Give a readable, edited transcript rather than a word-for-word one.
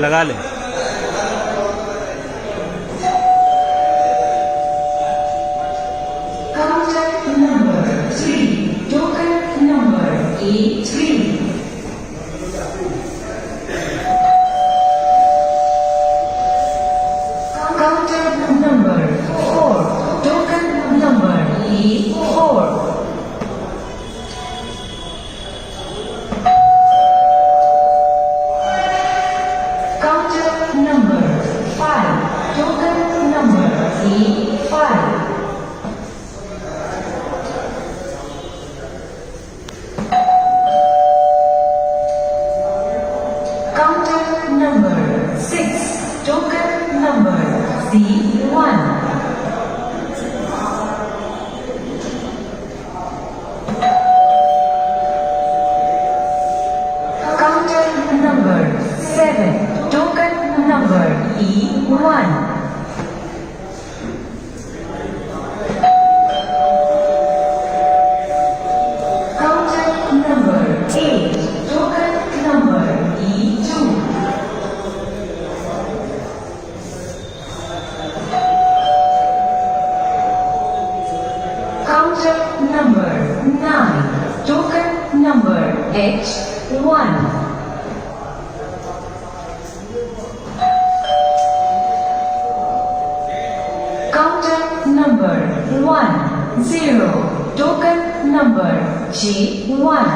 लगा ले। Counter number 3, token number E3. Counter number 4, token number E4. Counter number 5, token number E5. Counter number 6, token number C1. Counter number 7, token number E1. Counter number 8, token number E2. Counter number 9, token number H1. Counter number 1, 0, token number G1.